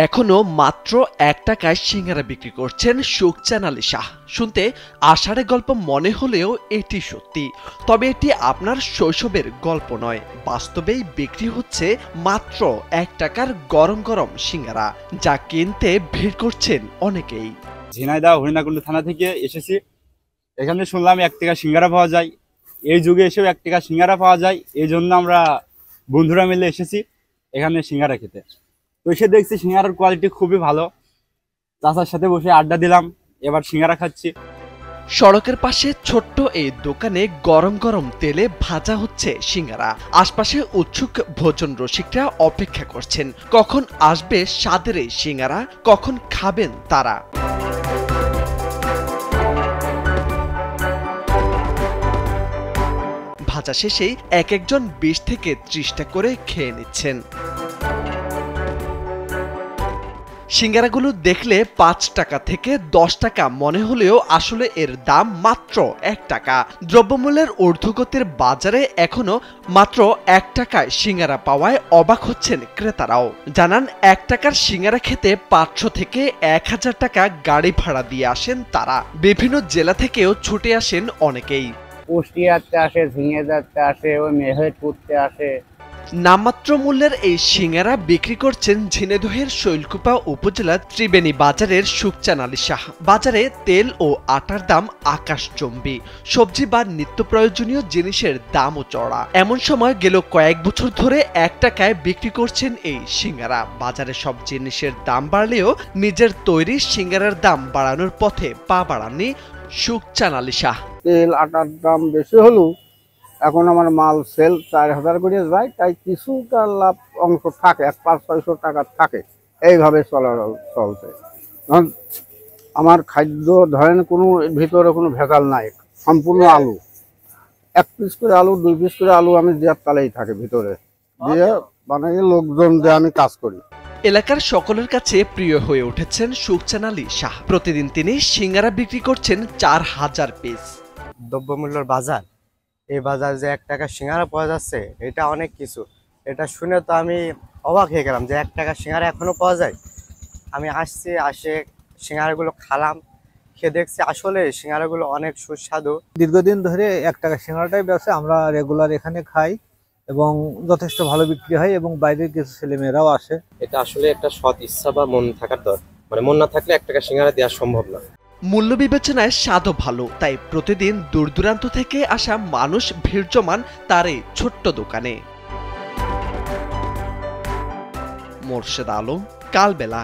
এখনো মাত্র ১ টাকায় সিঙ্গারা বিক্রি করছেন সুখচান আলী শাহ। শুনতে আষাঢ়ে গল্প মনে হলেও এটি সত্যি। তবে এটি আপনার শৈশবের গল্প নয়, বাস্তবেই বিক্রি হচ্ছে মাত্র ১ টাকার গরম গরম সিঙ্গারা, যা কিনতে ভিড় করছেন অনেকেই। ঝিনাইদহ হরিণাকুণ্ড থানা থেকে এসেছি। এখানে শুনলাম ১ টাকা সিঙ্গারা পাওয়া যায়। এই যুগে এসেও ১ টাকা সিঙ্গারা পাওয়া যায়, এই জন্য আমরা বন্ধুরা মিলে এসেছি এখানে সিঙ্গারা খেতে। তো এসে দেখছি সিঙ্গারার কোয়ালিটি খুবই ভালো। চাচার সাথে বসে আড্ডা দিলাম, এবার সিঙ্গারা খাচ্ছি। সড়কের পাশে ছোট্ট এই দোকানে গরম গরম তেলে ভাজা হচ্ছে সিঙ্গারা। আশপাশে উৎসুক ভোজন রসিকরা অপেক্ষা করছেন কখন আসবে স্বাদের এই সিঙ্গারা, কখন খাবেন তারা। ভাজা শেষেই এক একজন ২০ থেকে ৩০টা করে খেয়ে নিচ্ছেন। সিঙ্গারাগুলো দেখলে ৫ টাকা থেকে ১০ টাকা মনে হলেও আসলে এর দাম মাত্র ১ টাকা। দ্রব্যমূল্যের ঊর্ধ্বগতির বাজারে এখনো মাত্র ১ টাকায় সিঙ্গারা পাওয়ায় অবাক হচ্ছেন ক্রেতারাও। জানান ১ টাকার সিঙ্গারা খেতে ৫০০ থেকে ১০০০ টাকা গাড়ি ভাড়া দিয়ে আসেন তারা। বিভিন্ন জেলা থেকেও ছুটে আসেন অনেকেই। কুষ্টিয়াতে আসে, ঝিঙেদাতে আসে, ওই মেহেরপুরতে আসে। নামমাত্র মূল্যের এই সিঙ্গারা বিক্রি করছেন ঝিনাইদহের শৈলকুপা উপজেলার ত্রিবেণী বাজারের সুখচান আলী শাহ। বাজারে তেল ও আটার দাম আকাশচুম্বী, সবজি বা নিত্য প্রয়োজনীয় জিনিসের দামও চড়া। এমন সময় গেল কয়েক বছর ধরে ১ টাকায় বিক্রি করছেন এই সিঙ্গারা। বাজারে সব জিনিসের দাম বাড়লেও নিজের তৈরি সিঙ্গারার দাম বাড়ানোর পথে পা বাড়াননি সুখচান আলী শাহ। তেল আটার দাম বেশি হলেও এখন আমার মাল সেল ৪,০০০ করে যায়, তাই কিছুটা লাভ অংশ থাকে, ৫০০-৬০০ টাকা থাকে। এইভাবে চলছে। আমার খাদ্য ধরেন কোনো ভিতরে কোনো ভেজাল নাই, সম্পূর্ণ আলু। ১ পিস করে আলু, ২ পিস করে আলু আমি দেওয়ার তালেই থাকে ভিতরে দিয়ে বানিয়ে লোকজন দিয়ে আমি কাজ করি। এলাকার সকলের কাছে প্রিয় হয়ে উঠেছেন সুখচান আলী শাহ। প্রতিদিন তিনি সিঙ্গারা বিক্রি করছেন ৪,০০০ পিস। দ্রব্যমূল্যের বাজার, এই বাজার যে ১ টাকা সিঙ্গারা পাওয়া যাচ্ছে, এটা অনেক কিছু। এটা শুনে তো আমি অবাক হয়ে গেলাম যে ১ টাকা সিঙ্গারা এখনো পাওয়া যায়। আমি আসে সিঙ্গারাগুলো খালাম, খেয়ে দেখছি আসলে সিঙ্গারাগুলো অনেক সুস্বাদু। দীর্ঘদিন ধরে ১ টাকা সিঙ্গারাটাই ব্যবসা আমরা রেগুলার এখানে খাই এবং যথেষ্ট ভালো বিক্রি হয় এবং বাইরের কিছু ছেলেমেয়েরাও আসে। এটা আসলে একটা সৎ ইচ্ছা বা মন থাকার দরকার, মানে মন না থাকলে ১ টাকা সিঙ্গারা দেওয়া সম্ভব না। মূল্য বিবেচনায় স্বাদও ভালো, তাই প্রতিদিন দূর দূরান্ত থেকে আসা মানুষ ভিড় জমান তার এই ছোট্ট দোকানে। মোর্শেদ আলম, কালবেলা।